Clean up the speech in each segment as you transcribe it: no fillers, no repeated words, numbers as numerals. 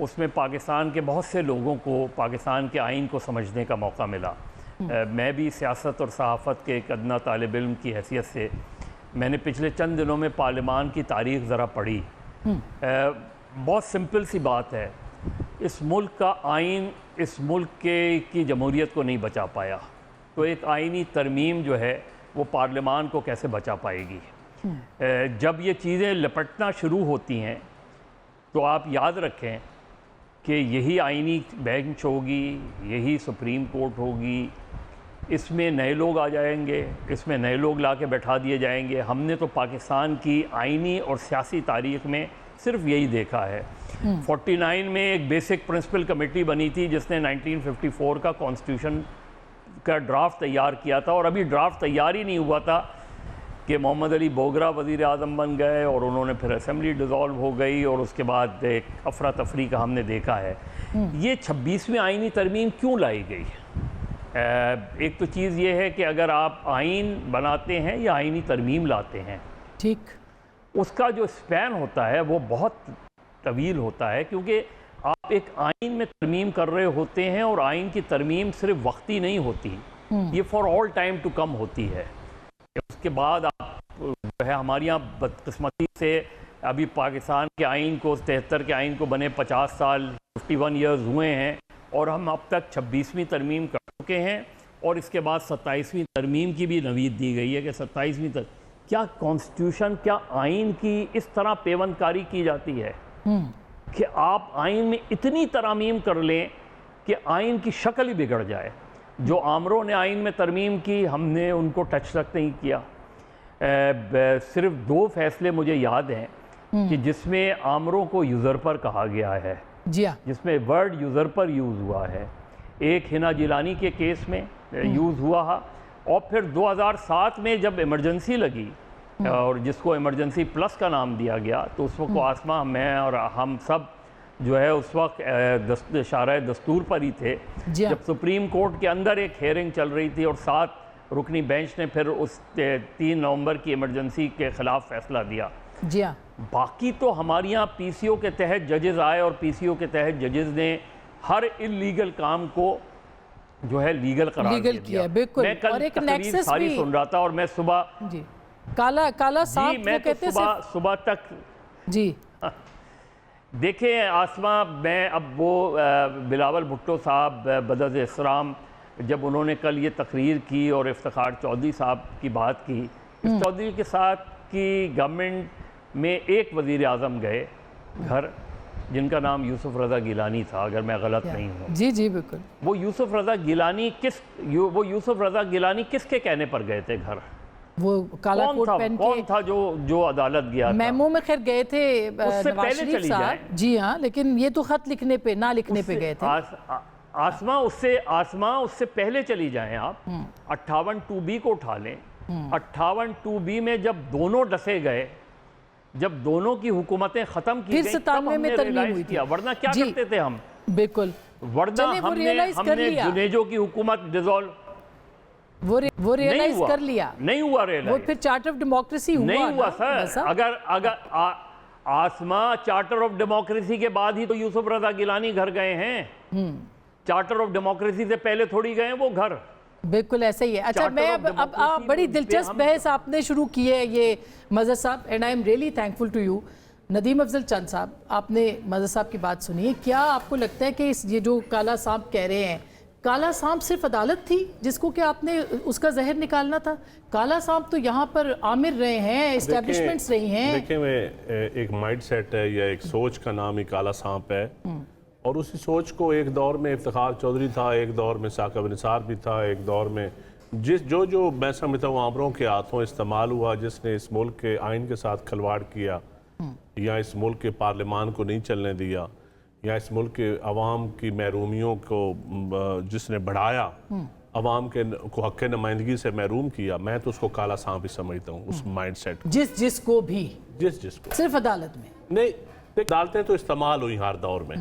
اس میں پاکستان کے بہت سے لوگوں کو پاکستان کے آئین کو سمجھنے کا موقع ملا۔ میں بھی سیاست اور صحافت کے ایک ادنا طالب علم کی حیثیت سے میں نے پچھلے چند دنوں میں پارلیمان کی تاریخ ذرا پڑھی۔ بہت سمپل سی بات ہے، اس ملک کا آئین اس ملک کی جمہوریت کو نہیں بچا پایا، تو ایک آئینی ترمیم جو ہے وہ پارلیمان کو کیسے بچا پائے گی؟ جب یہ چیزیں لپٹنا شروع ہوتی ہیں تو آپ یاد رکھیں کہ یہی آئینی بینچ ہوگی، یہی سپریم کورٹ ہوگی، اس میں نئے لوگ آ جائیں گے، اس میں نئے لوگ لا کے بیٹھا دیے جائیں گے۔ ہم نے تو پاکستان کی آئینی اور سیاسی تاریخ میں صرف یہی دیکھا ہے۔ 49 میں ایک بیسک پرنسپل کمیٹی بنی تھی جس نے 1954 کا کانسٹیٹیوشن کا ڈرافٹ تیار کیا تھا، اور ابھی ڈرافٹ تیار ہی نہیں ہوا تھا کہ محمد علی بوگرا وزیر اعظم بن گئے، اور انہوں نے پھر اسمبلی ڈیزالو ہو گئی، اور اس کے بعد ایک افراتفری کا ہم نے دیکھا ہے۔ یہ 26ویں آئینی ترمیم کیوں لائی گئی؟ ایک تو چیز یہ ہے کہ اگر آپ آئین بناتے ہیں یا آئینی ترمیم لاتے ہیں، ٹھیک، اس کا جو اسپین ہوتا ہے وہ بہت طویل ہوتا ہے، کیونکہ آپ ایک آئین میں ترمیم کر رہے ہوتے ہیں، اور آئین کی ترمیم صرف وقتی نہیں ہوتی، یہ for all time to come ہوتی ہے۔ اس کے بعد آپ جو ہے ہمارے یہاں بدقسمتی سے ابھی پاکستان کے آئین کو 73 کے آئین کو بنے 50 سال 51 ایئرز ہوئے ہیں، اور ہم اب تک 26ویں ترمیم کر چکے ہیں، اور اس کے بعد 27ویں ترمیم کی بھی نوید دی گئی ہے کہ 27ویں کیا کانسٹیٹیوشن، کیا آئین کی اس طرح پیوند کاری کی جاتی ہے کہ آپ آئین میں اتنی ترامیم کر لیں کہ آئین کی شکل ہی بگڑ جائے۔ جو آمروں نے آئین میں ترمیم کی، ہم نے ان کو ٹچ تک نہیں کیا۔ صرف 2 فیصلے مجھے یاد ہیں کہ جس میں آمروں کو یوزرپر کہا گیا ہے، جی ہاں، جس میں ورڈ یوزرپر یوز ہوا ہے۔ ایک ہنا جیلانی کے کیس میں یوز ہوا، اور پھر 2007 میں جب ایمرجنسی لگی اور جس کو ایمرجنسی پلس کا نام دیا گیا، تو اس وقت آسما، میں اور ہم سب جو ہے اس وقت شارع دستور پر ہی تھے، جب سپریم کورٹ کے اندر ایک ہیئرنگ چل رہی تھی، اور 7 رکنی بینچ نے پھر اس 3 نومبر کی ایمرجنسی کے خلاف فیصلہ دیا۔ جی ہاں، باقی تو ہمارے یہاں پی سی او کے تحت ججز آئے، اور پی سی او کے تحت ججز نے ہر انلیگل کام کو جو ہے لیگل قرار دے دیا۔ بالکل، میں کل تقریر ساری سن رہا تھا، اور میں صبح جی کالا سانپ میں کہتے ہیں صبح تک جی دیکھیں آسما، میں اب وہ بلاول بھٹو صاحب بدر اسلام جب انہوں نے کل یہ تقریر کی اور افتخار چودھری صاحب کی بات کی، اس چودھری کے ساتھ کی گورنمنٹ میں ایک وزیر اعظم گئے گھر جن کا نام یوسف رضا گیلانی تھا، اگر میں غلط نہیں ہوں۔ جی جی بالکل۔ وہ یوسف رضا گیلانی کس کے کہنے پر گئے تھے گھر؟ وہ کالا کوٹ پہن کے کون تھا جو عدالت گیا تھا؟ میمو میں خیر گئے تھے نواز شریف صاحب، جی ہاں، لیکن یہ تو خط لکھنے پہ نہ لکھنے پہ گئے تھے۔ آسما اس سے پہلے چلی جائیں آپ، 58(2)B کو اٹھا لیں۔ 58(2)B میں جب دونوں ڈسے گئے، جب دونوں کی حکومتیں ختم کی گئی، تب ہم نے ریلائز کیا، ورنہ کیا کرتے تھے ہم؟ بالکل، ورنہ ہم نے جنیجو کی حکومت ڈیزالو وہ ریلائز کر لیا، نہیں ہوا ریلائز، وہ پھر چارٹر آف ڈیموکریسی ہوا، نہیں ہوا سر۔ اگر آسما چارٹر آف ڈیموکریسی کے بعد ہی تو یوسف رضا گیلانی گھر گئے ہیں، چارٹر آف ڈیموکریسی سے پہلے تھوڑی گئے وہ گھر۔ بالکل ایسا ہی ہے۔ اچھا، میں اب بڑی دلچسپ بحث آپ نے شروع کی ہے یہ مظہر صاحب، and I am really thankful to you. Nadeem Afzal Chand صاحب، آپ نے مظہر صاحب کی بات سنی ہے، کیا آپ کو لگتا ہے کہ یہ جو کالا سانپ کہہ رہے ہیں، کالا سانپ صرف عدالت تھی جس کو کہ آپ نے اس کا زہر نکالنا تھا؟ کالا سانپ تو یہاں پر عامر رہے ہیں، اسٹیبلشمنٹس رہی ہیں۔ دیکھیں، میں ایک مائنڈ سیٹ ہے یا ایک سوچ کا نام ہی کالا سانپ ہے، اور اسی سوچ کو ایک دور میں افتخار چودھری تھا، ایک دور میں ثاقب نثار بھی تھا، ایک دور میں جو میں سمجھتا ہوں آمروں کے ہاتھوں استعمال ہوا، جس نے اس ملک کے آئین کے ساتھ کھلواڑ کیا، یا اس ملک کے پارلیمان کو نہیں چلنے دیا، یا اس ملک کے عوام کی محرومیوں کو جس نے بڑھایا، عوام کو حق نمائندگی سے محروم کیا، میں تو اس کو کالا سانپ ہی سمجھتا ہوں، اس مائنڈ سیٹ کو، جس کو بھی، جس کو صرف عدالت میں نہیں، عدالتیں تو استعمال ہوئی ہر دور میں،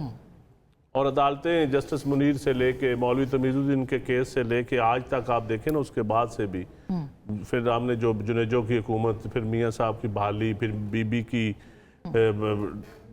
اور عدالتیں جسٹس منیر سے لے کے مولوی تمیز الدین کے کیس سے لے کے آج تک آپ دیکھیں نا، اس کے بعد سے بھی پھر ہم نے جو جنیجو کی حکومت، پھر میاں صاحب کی بحالی، پھر بی بی کی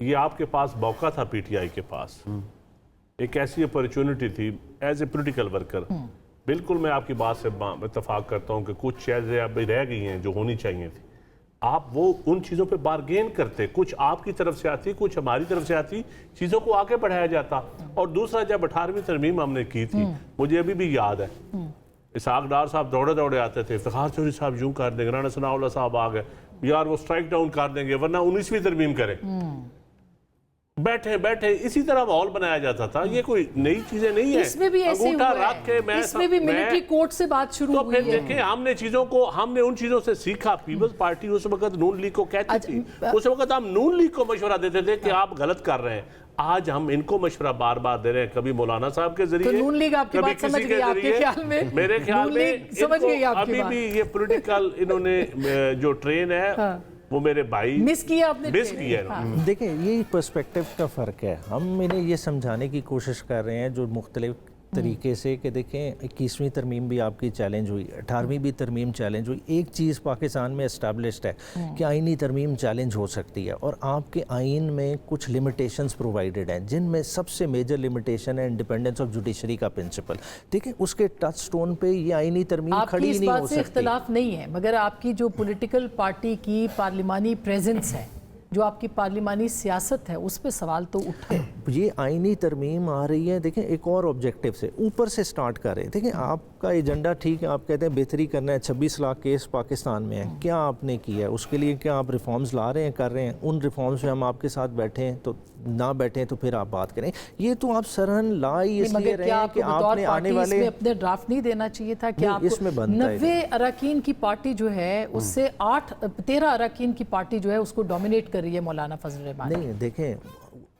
یہ آپ کے پاس موقع تھا پی ٹی آئی کے پاس، ایک ایسی اپرچونٹی تھی ایز اے پولیٹیکل ورکر. بالکل میں آپ کی بات سے اتفاق کرتا ہوں کہ کچھ چیزیں اب رہ گئی ہیں جو ہونی چاہیے تھی. آپ وہ ان چیزوں پہ بارگین کرتے، کچھ آپ کی طرف سے آتی، کچھ ہماری طرف سے آتی، چیزوں کو آگے بڑھایا جاتا. اور دوسرا جب 18ویں ترمیم ہم نے کی تھی، مجھے ابھی بھی یاد ہے، اسحاق ڈار صاحب دوڑے دوڑے آتے تھے، افتخار چودھری صاحب یوں کر دیں گے، رانا ثناء اللہ صاحب آ گئے، یار وہ سٹرائک ڈاؤن کر دیں گے ورنہ 19ویں ترمیم کریں. بیٹھے بیٹھے اسی طرح ماحول بنایا جاتا تھا. یہ کوئی نئی چیزیں نہیں ہیں. اس میں بھی ایسے ہوا ہے، اس میں بھی ملٹری کورٹ سے بات شروع ہوئی ہے. تو پھر دیکھیں ہم نے ان چیزوں سے سیکھا. پیپلز پارٹی اس وقت نون لیگ کو کہتی تھی، اس وقت ہم نون لیگ کو مشورہ دیتے تھے کہ آپ غلط کر رہے ہیں. آج ہم ان کو مشورہ بار بار دے رہے ہیں، کبھی مولانا صاحب کے ذریعے، تو نون لیگ آپ کی بات سمجھ گئی آپ کے خیال میں؟ میرے خیال میں سمجھ گئی آپ کی ابھی بھی یہ پولیٹیکل انہوں نے جو ٹرین ہے وہ میرے بھائی مس کیا آپ نے. دیکھیں یہ پرسپیکٹیو کا فرق ہے. ہم انہیں یہ سمجھانے کی کوشش کر رہے ہیں جو مختلف طریقے سے کہ دیکھیں 21ویں ترمیم بھی آپ کی چیلنج ہوئی، 18ویں بھی ترمیم چیلنج ہوئی. ایک چیز پاکستان میں اسٹیبلشڈ ہے کہ آئینی ترمیم چیلنج ہو سکتی ہے، اور آپ کے آئین میں کچھ لمیٹیشنز پرووائڈڈ ہیں، جن میں سب سے میجر لمیٹیشن ہے انڈیپینڈنس آف جوڈیشری کا پرنسپل. ٹھیک ہے، اس کے ٹچ سٹون پہ یہ آئینی ترمیم کھڑی نہیں ہو سکتی. آپ کی اس بات سے اختلاف نہیں ہے، مگر آپ کی جو پولیٹیکل پارٹی کی پارلیمانی پریزنس ہے، جو آپ کی پارلیمانی سیاست ہے، اس پہ سوال تو اٹھا. یہ آئینی ترمیم آ رہی ہے، دیکھیں ایک اور آبجیکٹیو سے اوپر سے سٹارٹ کر رہے ہیں. دیکھیں آپ کا ایجنڈا ٹھیک ہے، آپ کہتے ہیں بہتری کرنا ہے، 26 لاکھ کیس پاکستان میں ہیں، کیا آپ نے کیا ہے اس کے لیے؟ کیا آپ ریفارمز لا رہے ہیں، کر رہے ہیں؟ ان ریفارمز میں ہم آپ کے ساتھ بیٹھے ہیں تو نہ بیٹھیں تو پھر آپ بات کریں. یہ تو آپ سرہن لا ہی اس لیے رہے ہیں کہ آپ نے آنے والے اس میں اپنے ڈرافٹ نہیں دینا چاہیے تھا کہ آپ کو 90 اراکین کی پارٹی جو ہے اس سے 13 اراکین کی پارٹی جو ہے اس کو ڈومینیٹ کر رہی ہے مولانا فضل الرحمان. نہیں دیکھیں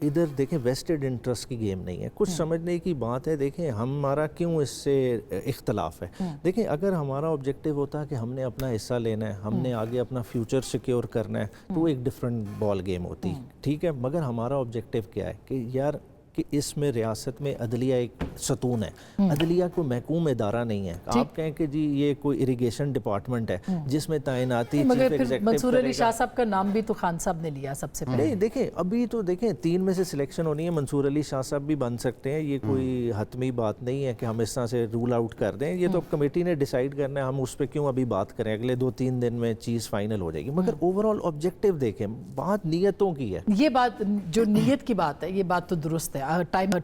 ادھر دیکھیں ویسٹڈ انٹرسٹ کی گیم نہیں ہے، کچھ سمجھنے کی بات ہے. دیکھیں ہمارا کیوں اس سے اختلاف ہے. دیکھیں اگر ہمارا آبجیکٹیو ہوتا ہے کہ ہم نے اپنا حصہ لینا ہے، ہم نے آگے اپنا فیوچر سیکیور کرنا ہے، تو ایک ڈیفرنٹ بال گیم ہوتی. ٹھیک ہے، مگر ہمارا آبجیکٹیو کیا ہے کہ یار کہ اس میں ریاست میں عدلیہ ایک ستون ہے. عدلیہ کوئی محکوم ادارہ نہیں ہے. آپ کہیں کہ جی یہ کوئی اریگیشن ڈپارٹمنٹ ہے جس میں تعیناتی مگر پھر منصور علی شاہ صاحب کا نام بھی تو خان صاحب نے لیا سب سے پہلے. نہیں دیکھیں ابھی تو دیکھیں 3 میں سے سلیکشن ہونی ہے، منصور علی شاہ صاحب بھی بن سکتے ہیں. یہ کوئی حتمی بات نہیں ہے کہ ہم اس طرح سے رول آؤٹ کر دیں. یہ تو کمیٹی نے ڈیسائیڈ کرنا ہے، ہم اس پہ کیوں ابھی بات کریں، اگلے 2-3 دن میں چیز فائنل ہو جائے گی. مگر اوور آل آبجیکٹیو دیکھیں، بات نیتوں کی ہے. یہ بات جو نیت کی بات ہے، یہ بات تو درست ہے.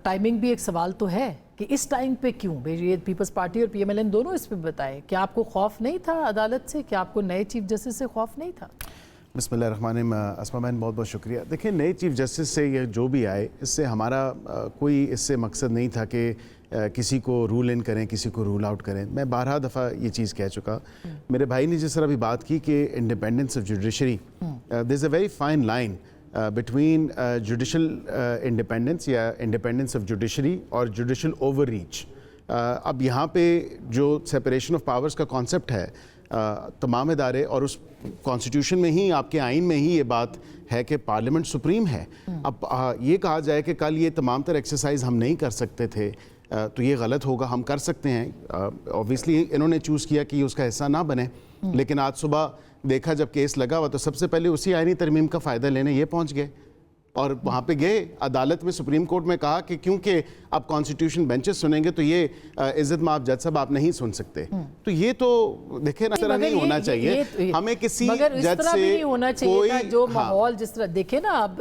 ٹائمنگ بھی ایک سوال تو ہے کہ اس ٹائم پہ کیوں؟ یہ پیپلز پارٹی اور پی ایم ایل این دونوں اس پہ بتائیں کہ آپ کو خوف نہیں تھا عدالت سے، کہ آپ کو نئے چیف جسٹس سے خوف نہیں تھا؟ بسم اللہ الرحمن الرحیم. اسما بہن بہت بہت شکریہ. دیکھیں نئے چیف جسٹس سے یہ جو بھی آئے، اس سے ہمارا کوئی اس سے مقصد نہیں تھا کہ کسی کو رول ان کریں، کسی کو رول آؤٹ کریں. میں 12 دفعہ یہ چیز کہہ چکا. میرے بھائی نے جس طرح بھی بات کی کہ independence of judiciary, there is a very fine line between judicial independence یا انڈیپینڈنس آف جوڈیشری اور جوڈیشل اوور ریچ. اب یہاں پہ جو سیپریشن آف پاورز کا کانسیپٹ ہے، تمام ادارے، اور اس کانسٹیٹیوشن میں ہی، آپ کے آئین میں ہی یہ بات ہے کہ پارلیمنٹ سپریم ہے. اب یہ کہا جائے کہ کل یہ تمام تر ایکسرسائز ہم نہیں کر سکتے تھے تو یہ غلط ہوگا. ہم کر سکتے ہیں. اوبویسلی انہوں نے چوز کیا کہ اس کا حصہ نہ بنے، لیکن آج صبح دیکھا جب کیس لگا ہوا تو سب سے پہلے اسی آئینی ترمیم کا فائدہ لینے یہ پہنچ گئے، اور وہاں پہ گئے عدالت میں، سپریم کورٹ میں کہا کہ کیونکہ اب کانسٹیٹیوشن بینچز سنیں گے تو یہ عزت مآب جج صاحب آپ نہیں سن سکتے. تو یہ تو دیکھیں نا، طرح نہیں ہونا چاہیے. ہمیں کسی جج سے کوئی جو ماحول جس طرح دیکھیں نا، اب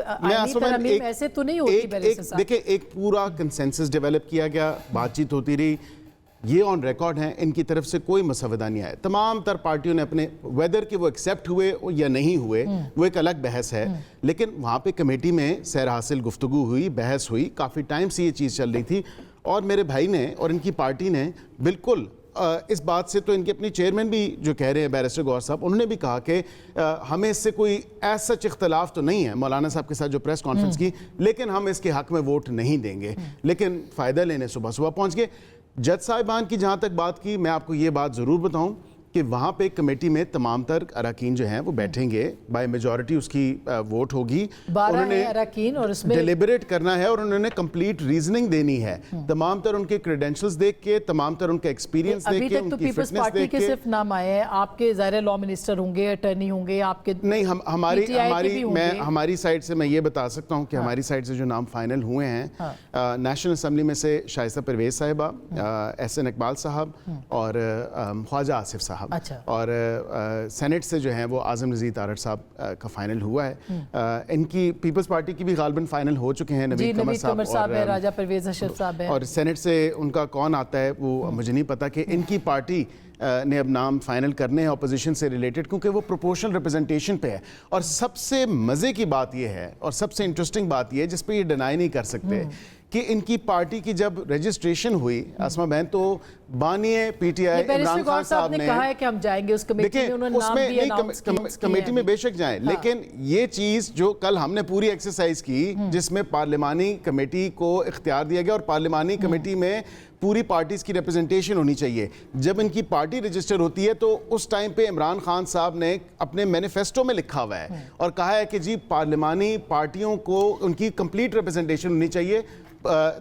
ترمیم ایسے تو نہیں ہوتی. دیکھیں ایک پورا کنسنسس ڈیولپ کیا گیا، بات چیت ہوتی رہی. یہ آن ریکارڈ ہیں، ان کی طرف سے کوئی مسودہ نہیں آیا. تمام تر پارٹیوں نے اپنے، ویدر کہ وہ ایکسیپٹ ہوئے یا نہیں ہوئے وہ ایک الگ بحث ہے، لیکن وہاں پہ کمیٹی میں سیر حاصل گفتگو ہوئی، بحث ہوئی، کافی ٹائم سے یہ چیز چل رہی تھی. اور میرے بھائی نے اور ان کی پارٹی نے بالکل اس بات سے، تو ان کے اپنی چیئرمین بھی جو کہہ رہے ہیں بیرسٹر گوہر صاحب، انہوں نے بھی کہا کہ ہمیں اس سے کوئی ایسا سچ اختلاف تو نہیں ہے مولانا صاحب کے ساتھ جو پریس کانفرنس کی، لیکن ہم اس کے حق میں ووٹ نہیں دیں گے. لیکن فائدہ لینے صبح صبح پہنچ گئے. جج صاحبان کی جہاں تک بات کی، میں آپ کو یہ بات ضرور بتاؤں کہ وہاں پہ ایک کمیٹی میں تمام تر اراکین جو ہیں وہ بیٹھیں گے, بائی میجورٹی اس کی ووٹ ہوگی, 12 ہیں اراکین اور اس میں ڈیلیبریٹ کرنا ہے اور انہوں نے کمپلیٹ ریزننگ دینی ہے, تمام تر ان کے کریڈینشلز دیکھ کے, تمام تر ان کا ایکسپیرینس دیکھ کے, ابھی تک تو ان کی پیپلز فٹنس پارٹی دیکھ کے کے. صرف نام آئے ہیں, آپ کے ظاہر لا منسٹر ہوں گے, اٹرنی ہوں گے, آپ کے نہیں, ہماری سائڈ سے میں یہ بتا سکتا ہوں کہ ہماری سائڈ سے جو نام فائنل ہوئے ہیں, نیشنل اسمبلی میں سے شائستہ پرویز صاحبہ, احسن اقبال صاحب اور خواجہ آصف صاحب, اور سینٹ سے جو ہیں وہ اعظم نذیر تارڑ صاحب کا فائنل ہوا ہے. ان کی پیپلز پارٹی کی بھی غالباً فائنل ہو چکے ہیں, نوید قمر صاحب ہے, راجہ پرویز اشرف صاحب ہے, اور سینٹ سے ان کا کون آتا ہے وہ مجھے نہیں پتا کہ ان کی پارٹی نے اب نام فائنل کرنے ہیں اپوزیشن سے ریلیٹڈ, کیونکہ وہ پروپورشنل ریپرزنٹیشن پہ ہے. اور سب سے مزے کی بات یہ ہے اور سب سے انٹرسٹنگ بات یہ ہے جس پہ یہ ڈینائی نہیں کر سکتے کہ ان کی پارٹی کی جب رجسٹریشن ہوئی, آسما بہن, تو بانی P T I Imran Khan صاحب نے کہا ہے کہ ہم جائیں گے اس کمیٹی میں, انہوں نے نام بھی اناؤنس کیا, کمیٹی میں بے شک جائیں, لیکن یہ چیز جو کل ہم نے پوری ایکسرسائز کی جس میں پارلیمانی کمیٹی کو اختیار دیا گیا, اور پارلیمانی کمیٹی میں پوری پارٹیز کی ریپرزنٹیشن ہونی چاہیے. جب ان کی پارٹی رجسٹر ہوتی ہے تو اس ٹائم پہ عمران خان صاحب نے اپنے مینیفیسٹو میں لکھا ہوا ہے اور کہا ہے کہ جی پارلیمانی پارٹیوں کو ان کی کمپلیٹ ریپرزنٹیشن ہونی چاہیے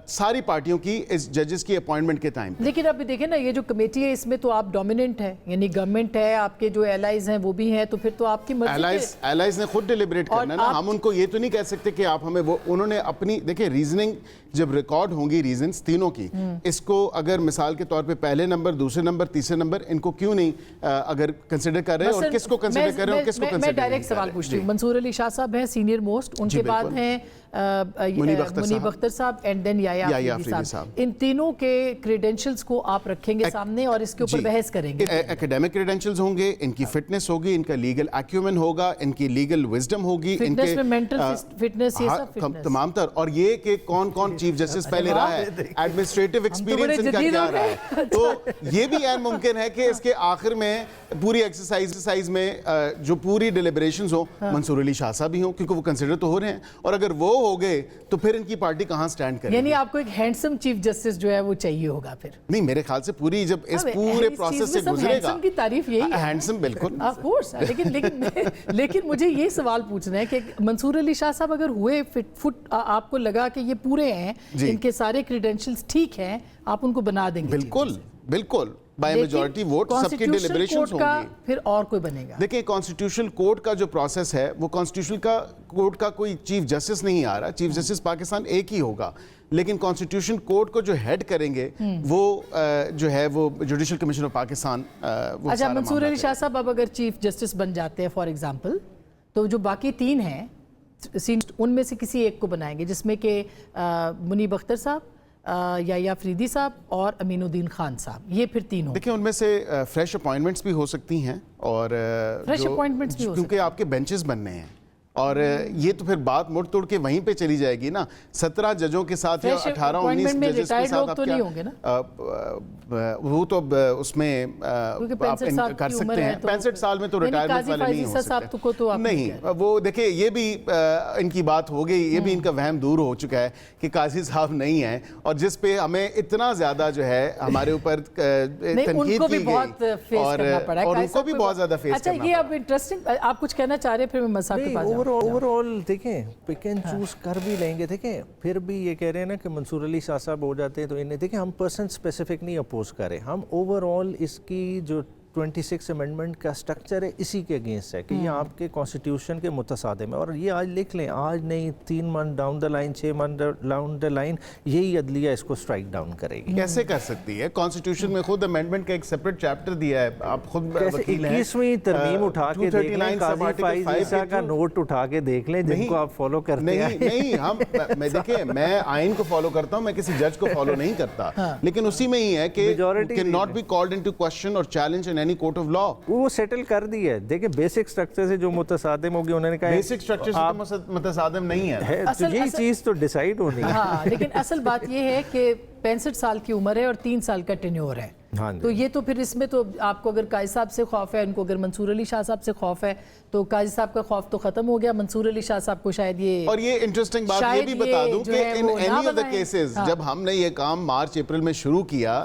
ساری پارٹیوں کی اس ججز کی اپوائنٹمنٹ کے ٹائم. لیکن اب دیکھیں نا, یہ جو کمیٹی ہے اس میں تو آپ ڈومیننٹ ہے, یعنی گورنمنٹ ہے, آپ کے جو ایلائز ہیں وہ بھی ہیں, تو پھر تو آپ کی مرضی ایلائز نے خود ڈیلیبریٹ کرنا ہے نا, ہم ان کو یہ تو نہیں کہہ سکتے کہ آپ ہمیں وہ, انہوں نے اپنی دیکھیں ریزننگ جب ریکارڈ ہوں گی ریزنز تینوں کی, اس کو اگر مثال کے طور پہ پہلے نمبر, دوسرے نمبر, تیسرے نمبر, ان کو کیوں نہیں اگر کنسیڈر کر رہے ہیں اور کس کو کنسیڈر کر رہے ہیں اور کس کو کنسیڈر. میں ڈائریکٹ سوال پوچھتی ہوں, منصور علی شاہ صاحب ہیں سینئر موسٹ, ان کے بعد ہیں منیب اختر صاحب اینڈ دین یحییٰ آفریدی صاحب, ان تینوں کے کریڈینشلز کو آپ رکھیں گے سامنے اور اس کے اوپر بحث کریں گے. ایکیڈیمک کریڈینشلز ہوں گے, ان کی فٹنس ہوگی, ان کا لیگل ایکیومن ہوگا, ان کی لیگل وزڈم ہوگی, ان کے مینٹل فٹنس, یہ سب فٹنس تمام تر, اور یہ کہ کون کون چیف جسٹس پہلے رہا ہے, ایڈمنسٹریٹو ایکسپیرینس ان کا کیا رہا ہے, تو یہ بھی عین ممکن ہے کہ اس کے آخر میں پوری ایکسرسائز میں جو پوری ڈیلیبریشنز ہوں منصور علی شاہ صاحب بھی ہوں, کیونکہ وہ کنسیڈر تو ہو رہے ہیں, اور اگر وہ ہو گئے تو پھر ان کی پارٹی کہاں سٹینڈ کرے گی. یعنی آپ کو ایک ہینڈسم چیف جسٹس جو ہے وہ چاہیے ہوگا پھر. نہیں, میرے خیال سے پوری جب اس پورے پروسیس سے گزرے گا, ہینڈسم کی تعریف یہی ہے, ہینڈسم بالکل آف کورس, لیکن مجھے یہ سوال پوچھنا ہے کہ منصور علی شاہ صاحب اگر ہوئے فٹ, آپ کو لگا کہ یہ پورے ہیں, ان کے سارے کریڈینشلز ٹھیک ہیں, آپ ان کو بنا دیں گے. بالکل بالکل, بائی میجورٹی ووٹ سب کی ڈیلیبریشنز ہوں گی. پھر اور کوئی بنے گا. دیکھیں کانسٹیٹیوشنل کورٹ کا جو پروسیس ہے وہ کانسٹیٹیوشنل کورٹ کا کوئی چیف جسٹس نہیں آ رہا, چیف جسٹس پاکستان ایک ہی ہوگا, لیکن کانسٹیٹیوشن کورٹ کو جو ہیڈ کریں گے وہ جو ہے وہ جوڈیشل کمیشن آف پاکستان. اچھا, منصور علی شاہ صاحب اب اگر چیف جسٹس بن جاتے ہیں فار ایگزامپل, تو جو باقی تین ہیں ان میں سے کسی ایک کو بنائیں گے, جس میں کہ منیب اختر صاحب, یحییٰ آفریدی صاحب اور امین الدین خان صاحب, یہ پھر تین ہوں. دیکھیں ان میں سے فریش اپوائنٹمنٹس بھی ہو سکتی ہیں, اور فریش اپوائنٹمنٹس بھی ہو سکتی ہیں کیونکہ آپ کے بینچز بننے ہیں, اور یہ تو پھر بات مڑ توڑ کے وہیں پہ چلی جائے گی نا. 17 ججوں کے ساتھ یا 18-19 ججز کے ساتھ آپ کیا, وہ تو اس میں آپ کر سکتے ہیں. 65 سال میں تو ریٹائرمنٹ والے نہیں ہو سکتے. نہیں, وہ دیکھیں یہ بھی ان کی بات ہو گئی, یہ بھی ان کا وہم دور ہو چکا ہے کہ قاضی صاحب نہیں ہیں, اور جس پہ ہمیں اتنا زیادہ جو ہے ہمارے اوپر تنقید کی گئی, اور ان کو بھی بہت زیادہ فیس کرنا پڑا. اچھا, یہ اب انٹرسٹنگ, آپ کچھ کہنا چاہ رہے ہیں, پھر میں مساق کے پاس جاؤں. اوور آل دیکھیں پک اینڈ چوز کر بھی لیں گے. دیکھیں پھر بھی یہ کہہ رہے ہیں نا کہ منصور علی شاہ صاحب ہو جاتے ہیں تو انہیں, دیکھیں ہم پرسن اسپیسیفک نہیں اپوز کریں, ہم اوور آل اس کی جو 26 امینڈمنٹ کا سٹرکچر ہے اسی کے اگینسٹ ہے کہ یہ آپ کے کانسٹیٹیوشن کے متصادم ہے. اور یہ آج لکھ لیں, آج نہیں 3 month down the line, 6 month down the line, یہی عدلیہ اس کو سٹرائک ڈاؤن کرے گی. کیسے کر سکتی ہے؟ کانسٹیٹیوشن میں خود امینڈمنٹ کا ایک سیپریٹ چیپٹر دیا ہے, آپ خود وکیل ہیں. 21ویں ترمیم اٹھا کے دیکھ لیں, قاضی فائز عیسیٰ کا نوٹ اٹھا کے دیکھ لیں جن کو آپ فالو کرتے ہیں. نہیں, ہم میں دیکھیں, میں آئین کو فالو کرتا ہوں, میں کسی جج کو فالو نہیں کرتا, لیکن اسی میں ہی ہے کہ can not be called into question or challenge in any court of law. وہ سیٹل کر دی ہے. دیکھیں بیسک سٹرکچر سے جو متصادم ہوگی, انہوں نے کہا بیسک سٹرکچر سے تو متصادم نہیں ہے, تو یہی چیز تو ڈیسائیڈ ہونی ہے. ہاں, لیکن اصل بات یہ ہے کہ 65 سال کی عمر ہے اور 3 سال کا ٹینیور ہے, تو یہ تو پھر اس میں تو آپ کو اگر قاضی صاحب سے خوف ہے, ان کو اگر منصور علی شاہ صاحب سے خوف ہے, تو قاضی صاحب کا خوف تو ختم ہو گیا. منصور علی شاہ صاحب کو شاید یہ, اور یہ انٹرسٹنگ بات یہ بھی بتا دوں کہ in any of the cases جب ہم نے یہ کام مارچ اپریل میں شروع کیا,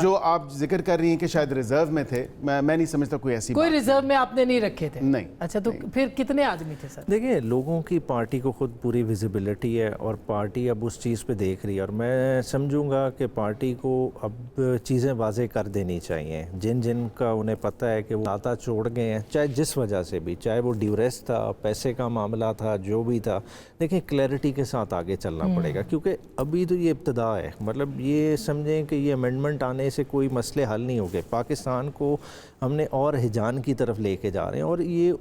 جو آپ ذکر کر رہی ہیں کہ شاید ریزرو میں تھے، میں نہیں سمجھتا کوئی ایسی کوئی ریزرو میں آپ نے نہیں رکھے تھے؟ نہیں۔ اچھا، تو پھر کتنے آدمی تھے سر؟ دیکھیں لوگوں کی پارٹی کو خود پوری ویزیبلٹی ہے اور پارٹی اب اس چیز پہ دیکھ رہی ہے، اور میں سمجھوں گا کہ پارٹی کو اب چیزیں واضح کر دینی چاہیے۔ جن کا انہیں پتہ ہے کہ وہ ناتا چھوڑ گئے ہیں، چاہے جس وجہ سے بھی، چاہے وہ ڈیوریس تھا، پیسے کا معاملہ تھا، جو بھی تھا، دیکھیں کلیئرٹی کے ساتھ آگے چلنا پڑے گا، کیونکہ ابھی تو یہ ابتدا ہے۔ مطلب یہ سمجھیں کہ یہ امینڈمنٹ آنے سے کوئی مسئلے حل نہیں ہو گئے، پاکستان کو ہم نے اور ہجان کی طرف لے کے جا رہے ہیں، اور یہ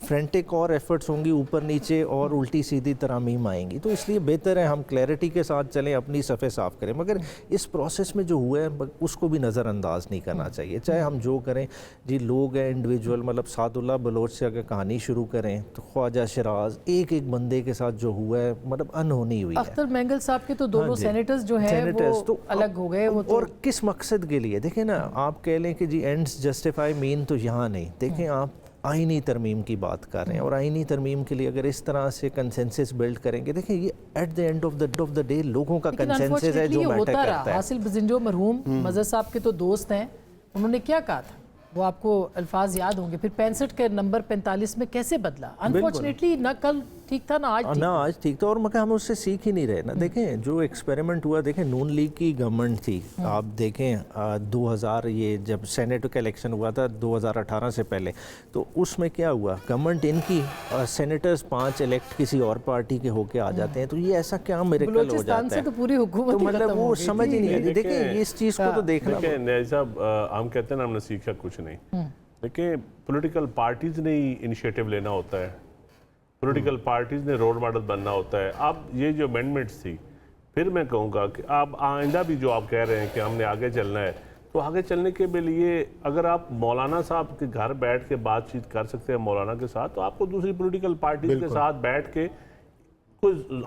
فرینٹک اور ایفرٹس ہوں گی اوپر نیچے اور الٹی سیدھی ترامیم آئیں گی، تو اس لیے بہتر ہے ہم کلیئرٹی کے ساتھ چلیں، اپنی صفحے صاف کریں، مگر اس پروسیس میں جو ہوا ہے اس کو بھی نظر انداز نہیں کرنا چاہیے، چاہے ہم جو کریں۔ جی لوگ ہیں انڈیویجول، مطلب سعد اللہ بلوچ سے اگر کہانی شروع کریں تو خواجہ شیراز، ایک بندے کے ساتھ جو ہوا ہے مطلب انہونی ہوئی ہے۔ اختر مینگل صاحب کے تو دونوں سینیٹرز جو ہیں وہ الگ ہو گئے، وہ اور کس مقصد کے لیے؟ دیکھیں نا، آپ کہہ لیں کہ جی اینڈز جسٹیفائی مین، تو یہاں نہیں، دیکھیں آپ آئینی ترمیم کی بات کر رہے ہیں، اور آئینی ترمیم کے لیے اگر اس طرح سے کنسنسس بلڈ کریں گے، دیکھیں یہ at the end of the day لوگوں کا کنسنسس ہے جو میٹر کرتا ہے۔ حاصل بزنجو مرحوم مظہر صاحب کے تو دوست ہیں، انہوں نے کیا کہا تھا؟ وہ آپ کو الفاظ یاد ہوں گے، پھر 65 کے نمبر 45 میں کیسے بدلا؟ انفارچونیٹلی نہ کل ٹھیک تھا نہ آج ٹھیک تھا، اور مگر ہم اس سے سیکھ ہی نہیں رہے نا۔ دیکھیں جو ایکسپیریمنٹ ہوا، دیکھیں نون لیگ کی گورنمنٹ تھی، آپ دیکھیں 2000 یہ جب سینیٹ کا الیکشن ہوا تھا 2018 سے پہلے، تو اس میں کیا ہوا، گورنمنٹ ان کی سینیٹرز 5 الیکٹ کسی اور پارٹی کے ہو کے آ جاتے ہیں، تو یہ ایسا کیا میریکل ہو جاتا ہے؟ تو پوری حکومت تو مطلب وہ سمجھ ہی نہیں آتی۔ دیکھیں اس چیز کو تو دیکھنا، دیکھیں نیاز صاحب، ہم کہتے ہیں نا ہم نے سیکھا کچھ نہیں، دیکھیں پولیٹیکل پارٹیز نے ہی انیشیٹو لینا ہوتا ہے، پولیٹیکل پارٹیز نے رول ماڈل بننا ہوتا ہے۔ اب یہ جو امینڈمنٹس تھی، پھر میں کہوں گا کہ اب آئندہ بھی جو آپ کہہ رہے ہیں کہ ہم نے آگے چلنا ہے، تو آگے چلنے کے لیے اگر آپ مولانا صاحب کے گھر بیٹھ کے بات چیت کر سکتے ہیں مولانا کے ساتھ، تو آپ کو دوسری پولیٹیکل پارٹیز کے ساتھ بیٹھ کے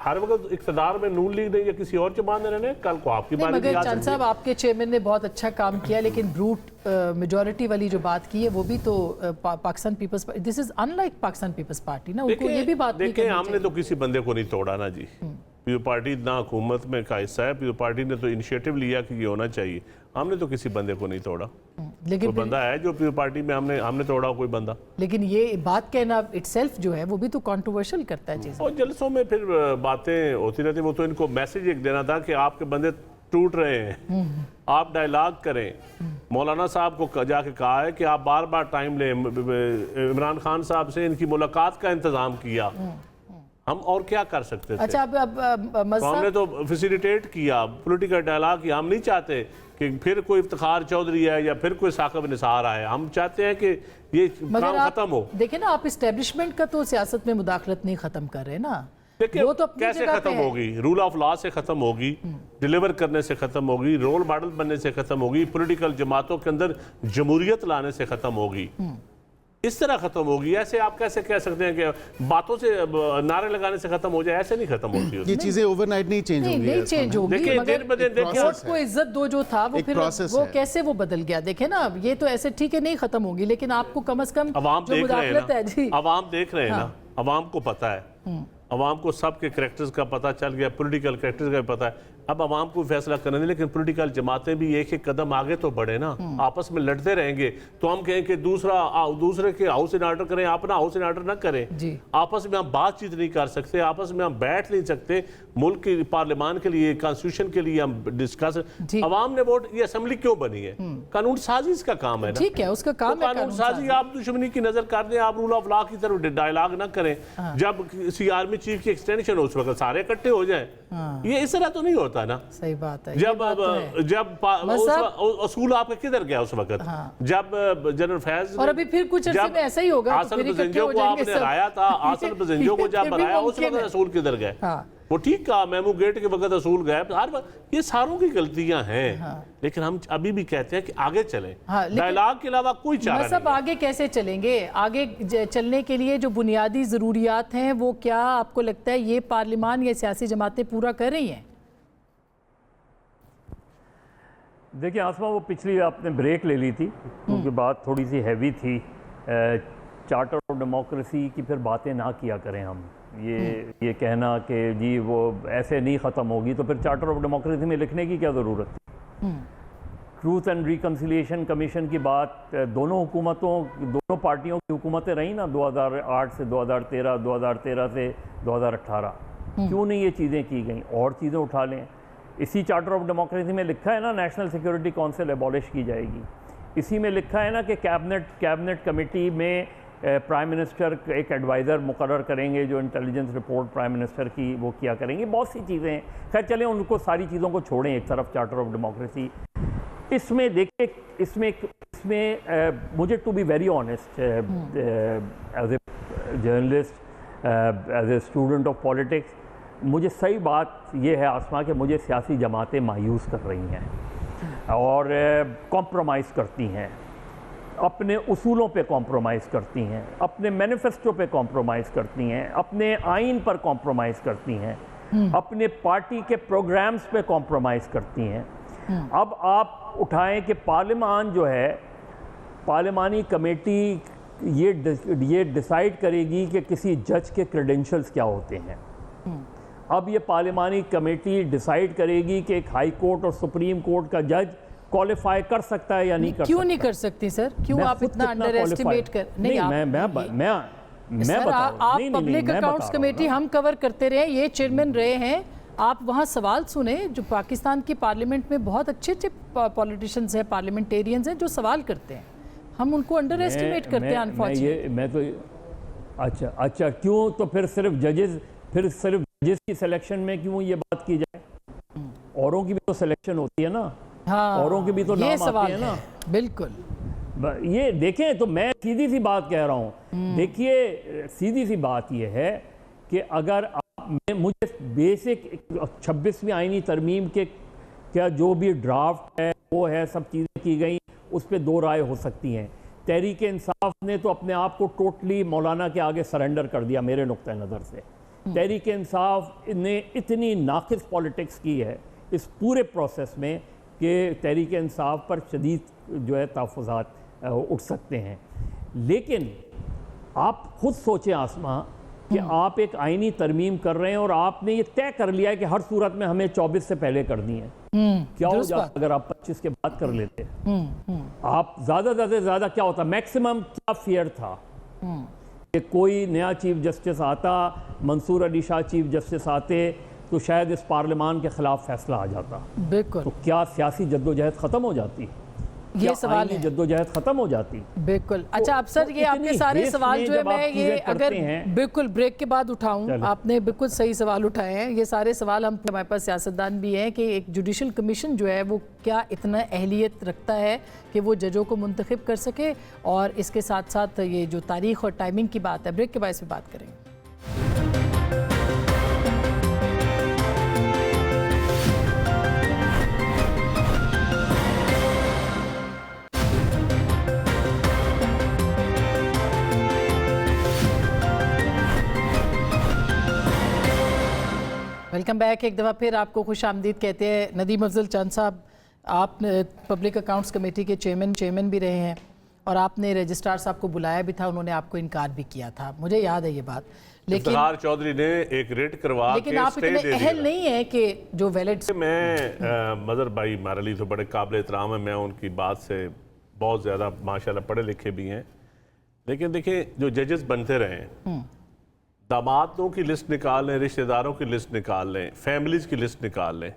ہر وقت اقتدار میں نون لیگ نے یا کسی اور جماعت نے رہنے، کل کو آپ کی باری بھی آ سکتی ہے۔ چاند صاحب آپ کے چیئرمین نے بہت اچھا کام کیا، لیکن بروٹ میجورٹی والی جو بات کی ہے وہ بھی تو Pakistan Peoples Party, this is in like Pakistan Peoples Party نا، ان کو یہ بھی بات نہیں کرنی دیکھیں ہم نے چاہیے۔ تو کسی بندے کو نہیں توڑا نا جی، پیپل پارٹی نہ حکومت میں کا حصہ ہے، پیپل پارٹی نے تو انیشیٹو لیا کہ یہ ہونا چاہیے، ہم نے تو کسی بندے کو نہیں توڑا۔ لیکن کوئی بندہ ہے جو پیپل پارٹی میں ہم نے توڑا کوئی بندہ؟ لیکن یہ بات کہنا اٹ سیلف جو ہے وہ بھی تو کنٹروورشل کرتا ہے چیز۔ اور جلسوں میں پھر باتیں ہوتی رہتی، وہ تو ان کو میسیج ایک دینا تھا کہ آپ کے بندے ٹوٹ رہے ہیں، آپ ڈائیلاگ کریں۔ مولانا صاحب کو جا کے کہا ہے کہ آپ بار بار ٹائم لیں، عمران خان صاحب سے ان کی ملاقات کا انتظام کیا، ہم اور کیا کر سکتے تھے؟ اچھا اب ہم نے تو فیسیلیٹیٹ کیا، پولیٹیکل ڈائیلاگ کیا، ہم نہیں چاہتے کہ پھر کوئی افتخار چودھری ہے یا پھر کوئی ثاقب نثار آئے، ہم چاہتے ہیں کہ یہ کام ختم ہو۔ دیکھیں نا، آپ اسٹیبلشمنٹ کا تو سیاست میں مداخلت نہیں ختم کر رہے نا، وہ تو کیسے ختم ہوگی؟ رول آف لا سے ختم ہوگی، ڈیلیور کرنے سے ختم ہوگی، رول ماڈل بننے سے ختم ہوگی، پولیٹیکل جماعتوں کے اندر جمہوریت لانے سے ختم ہوگی، اس طرح ختم ہوگی۔ ایسے آپ کیسے کہہ سکتے ہیں کہ باتوں سے نعرے لگانے سے ختم ہو جائے؟ ایسے نہیں ختم ہوتی۔ یہ چیزیں اوور نائٹ نہیں چینج ہوگی، نہیں چینج ہوگی، مگر ووٹ کو عزت دو جو تھا وہ پھر وہ کیسے وہ بدل گیا؟ دیکھیں نا، یہ تو ایسے ٹھیک ہے نہیں ختم ہوگی، لیکن آپ کو کم از کم جو مداخلت ہے جی، عوام دیکھ رہے ہیں نا، عوام کو پتہ ہے، عوام کو سب کے کریکٹرز کا پتہ چل گیا، پولیٹیکل کریکٹرز کا بھی پتہ ہے، اب عوام کو فیصلہ کرنے دیں، لیکن پولیٹیکل جماعتیں بھی ایک ایک قدم آگے تو بڑھے نا، آپس میں لڑتے رہیں گے تو ہم کہیں کہ دوسرے کے ہاؤس ان آرڈر کریں، اپنا ہاؤس ان آرڈر نہ کریں، آپس میں ہم بات چیت نہیں کر سکتے، آپس میں ہم بیٹھ نہیں سکتے، ملک کی پارلیمان کے لیے، کانسٹیٹیوشن کے لیے ہم ڈسکس، عوام نے ووٹ، یہ اسمبلی کیوں بنی ہے؟ قانون سازی اس کا کام ہے نا، ٹھیک ہے اس کا کام ہے قانون سازی۔ آپ دشمنی کی نظر کر دیں، آپ رول آف لا کی طرف ڈائیلاگ نہ کریں، جب کسی آرمی چیف کی ایکسٹینشن ہو اس وقت سارے اکٹھے ہو جائیں، یہ اس طرح تو نہیں ہوتا نا۔ صحیح بات ہے، جب اصول آپ کا کدھر گیا اس وقت، جب جنرل فیض اور ابھی پھر کچھ عرصے میں ایسا ہی ہوگا، آصل بزنجو کو آپ نے ہرایا تھا، آصل بزنجو کو جب ہرایا اس وقت اصول کدھر گئے؟ وہ ٹھیک کہا، میمو گیٹ کے وقت اصول گئے، ہر وقت یہ ساروں کی غلطیاں ہیں، لیکن ہم ابھی بھی کہتے ہیں کہ آگے چلیں، ڈائیلاگ کے علاوہ کوئی چارہ نہیں۔ سب آگے کیسے چلیں گے؟ آگے چلنے کے لیے جو بنیادی ضروریات ہیں وہ کیا آپ کو لگتا ہے یہ پارلیمان یا سیاسی جماعتیں پورا کر رہی ہیں؟ دیکھیں آسما، وہ پچھلی آپ نے بریک لے لی تھی کیونکہ بات تھوڑی سی ہیوی تھی، چارٹر آف ڈیموکریسی کی پھر باتیں نہ کیا کریں ہم، یہ کہنا کہ جی وہ ایسے نہیں ختم ہوگی، تو پھر چارٹر آف ڈیموکریسی میں لکھنے کی کیا ضرورت تھی؟ ٹروتھ اینڈ ریکنسیلیشن کمیشن کی بات دونوں پارٹیوں کی حکومتیں رہیں نا 2008 سے 2013 2013 سے 2018 کیوں نہیں یہ چیزیں کی گئیں؟ اور چیزیں اٹھا لیں. اسی چارٹر آف ڈیموکریسی میں لکھا ہے نا نیشنل سیکورٹی کونسل ایبولش کی جائے گی. اسی میں لکھا ہے نا کہ کیبنٹ کمیٹی میں پرائم منسٹر ایک ایڈوائزر مقرر کریں گے جو انٹیلیجنس رپورٹ پرائم منسٹر کی وہ کیا کریں گے. بہت سی چیزیں ہیں. خیر چلیں ان کو ساری چیزوں کو چھوڑیں ایک طرف چارٹر آف ڈیموکریسی. اس میں دیکھیں اس میں مجھے to be very honest as a journalist as a student of politics مجھے صحیح بات یہ ہے آسما کہ مجھے سیاسی جماعتیں مایوس کر رہی ہیں اور کمپرومائز کرتی ہیں, اپنے اصولوں پہ کمپرومائز کرتی ہیں, اپنے مینیفیسٹو پہ کمپرومائز کرتی ہیں, اپنے آئین پر کمپرومائز کرتی ہیں, اپنے پارٹی کے پروگرامز پہ کمپرومائز کرتی ہیں. اب آپ اٹھائیں کہ پارلیمان جو ہے پارلیمانی کمیٹی یہ ڈیسائیڈ کرے گی کہ کسی جج کے کریڈنشلز کیا ہوتے ہیں. اب یہ پارلیمانی کمیٹی ڈیسائیڈ کرے گی کہ ایک ہائی کورٹ اور سپریم کورٹ کا جج کوالیفائی کر سکتا ہے یا نہیں کر سکتا. کیوں نہیں کر سکتی سر؟ کیوں آپ اتنا انڈر ایسٹیمیٹ کر میں سر آپ پبلک اکاؤنٹس کمیٹی ہم کور کرتے رہے, یہ چیئرمین رہے ہیں, آپ وہاں سوال سنیں جو پاکستان کی پارلیمنٹ میں بہت اچھے پولیٹیشنز ہیں, پارلیمنٹیرینز ہیں جو سوال کرتے ہیں, ہم ان کو انڈر ایسٹیمیٹ کرتے ہیں انفارچونیٹلی. میں تو اچھا کیوں تو پھر صرف ججز کی سلیکشن میں کیوں یہ بات کی جائے؟ اوروں کی بھی تو سلیکشن ہوتی ہے نا, اوروں کی بھی تو نام آتے ہیں نا. بالکل یہ دیکھیں تو میں سیدھی سی بات کہہ رہا ہوں. دیکھیے سیدھی سی بات یہ ہے کہ اگر مجھے بیسک 26ویں آئینی ترمیم کے کیا جو بھی ڈرافٹ ہے وہ ہے, سب چیزیں کی گئیں, اس پہ دو رائے ہو سکتی ہیں. تحریک انصاف نے تو اپنے آپ کو ٹوٹلی مولانا کے آگے سرنڈر کر دیا میرے نقطہ نظر سے. تحریک انصاف نے اتنی ناقص پالیٹکس کی ہے اس پورے پروسیس میں کہ تحریک انصاف پر شدید جو ہے تحفظات اٹھ سکتے ہیں. لیکن آپ خود سوچیں آسما کہ آپ ایک آئینی ترمیم کر رہے ہیں اور آپ نے یہ طے کر لیا ہے کہ ہر صورت میں ہمیں 24 سے پہلے کرنی ہے. کیا ہو جاتا اگر آپ 25 کے بعد کر لیتے؟ آپ زیادہ سے زیادہ کیا ہوتا؟ میکسیمم کیا فیئر تھا کہ کوئی نیا چیف جسٹس آتا, منصور علی شاہ چیف جسٹس آتے تو شاید اس پارلیمان کے خلاف فیصلہ آ جاتا. بالکل. تو کیا سیاسی جدوجہد ختم ہو جاتی؟ یہ سوال ہے. جدوجہد ختم ہو جاتی. بالکل. اچھا اب سر یہ آپ کے سارے سوال جو ہے میں یہ اگر بالکل بریک کے بعد اٹھاؤں, آپ نے بالکل صحیح سوال اٹھائے ہیں. یہ سارے سوال ہمارے پاس سیاستدان بھی ہیں کہ ایک جوڈیشل کمیشن جو ہے وہ کیا اتنا اہلیت رکھتا ہے کہ وہ ججوں کو منتخب کر سکے, اور اس کے ساتھ ساتھ یہ جو تاریخ اور ٹائمنگ کی بات ہے بریک کے بعد اس پہ بات کریں گے. Welcome back. ایک دفعہ پھر آپ کو خوش آمدید کہتے ہیں. ندیم افضل چند صاحب, آپ پبلک اکاؤنٹس کمیٹی کے چیئرمین بھی رہے ہیں اور آپ نے رجسٹرار صاحب کو بلایا بھی تھا, انہوں نے آپ کو انکار بھی کیا تھا, مجھے یاد ہے یہ بات. لیکن افتخار چودھری نے ایک ریٹ کروا کے لیکن آپ اتنے اہل نہیں ہیں کہ جو ویلڈ. میں مظہر بھائی ہمارے لیے تو بڑے قابل احترام ہیں, میں ان کی بات سے بہت زیادہ ماشاءاللہ پڑھے لکھے بھی ہیں. لیکن دیکھیں جو ججز بنتے رہے ہیں, دامادوں کی لسٹ نکال لیں, رشتہ داروں کی لسٹ نکال لیں, فیملیز کی لسٹ نکال لیں,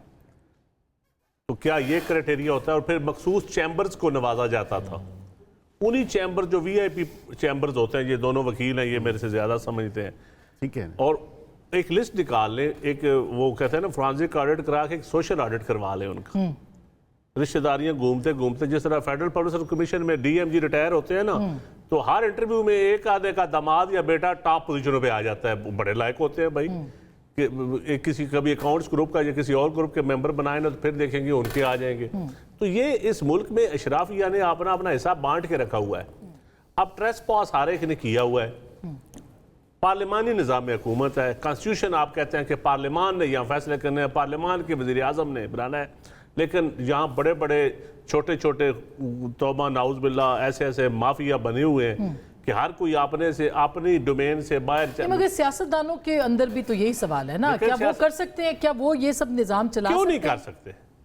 تو کیا یہ کرائٹیریا ہوتا ہے؟ اور پھر مخصوص چیمبرز کو نوازا جاتا تھا. انہی چیمبر جو وی آئی پی چیمبرز ہوتے ہیں, یہ دونوں وکیل ہیں, یہ میرے سے زیادہ سمجھتے ہیں, ٹھیک ہے, اور ایک لسٹ نکال لیں, ایک وہ کہتے ہیں نا فرانزک آڈٹ کرا کے ایک سوشل آڈٹ کروا لیں ان کا. رشتہ داریاں گھومتے جس طرح فیڈرل پبلک سروس کمیشن میں ڈی ایم جی ریٹائر ہوتے ہیں نا, تو ہر انٹرویو میں ایک آدھے کا داماد یا بیٹا ٹاپ پوزیشنوں پہ آ جاتا ہے. بڑے لائق ہوتے ہیں بھائی, کہ کسی کبھی اکاؤنٹس گروپ کا یا کسی اور گروپ کے ممبر بنائیں نا, تو پھر دیکھیں گے ان کے آ جائیں گے. تو یہ اس ملک میں اشرافیہ نے اپنا حساب بانٹ کے رکھا ہوا ہے. اب ٹریس پاس ہر ایک نے کیا ہوا ہے. پارلیمانی نظام حکومت ہے, کانسٹیٹیوشن آپ کہتے ہیں کہ پارلیمان نے یہاں فیصلے کرنے ہیں, پارلیمان کے وزیر اعظم نے بنانا ہے. لیکن یہاں بڑے چھوٹے توبہ نعوذ باللہ ایسے مافیا بنے ہوئے ہیں کہ ہر کوئی اپنی ڈومین سے باہر. مگر سیاستدانوں کے اندر بھی تو یہی سوال ہے نا, کیا وہ کر سکتے ہیں, کیا وہ یہ سب نظام چلا سکتے ہیں؟ کیوں نہیں کر سکتے؟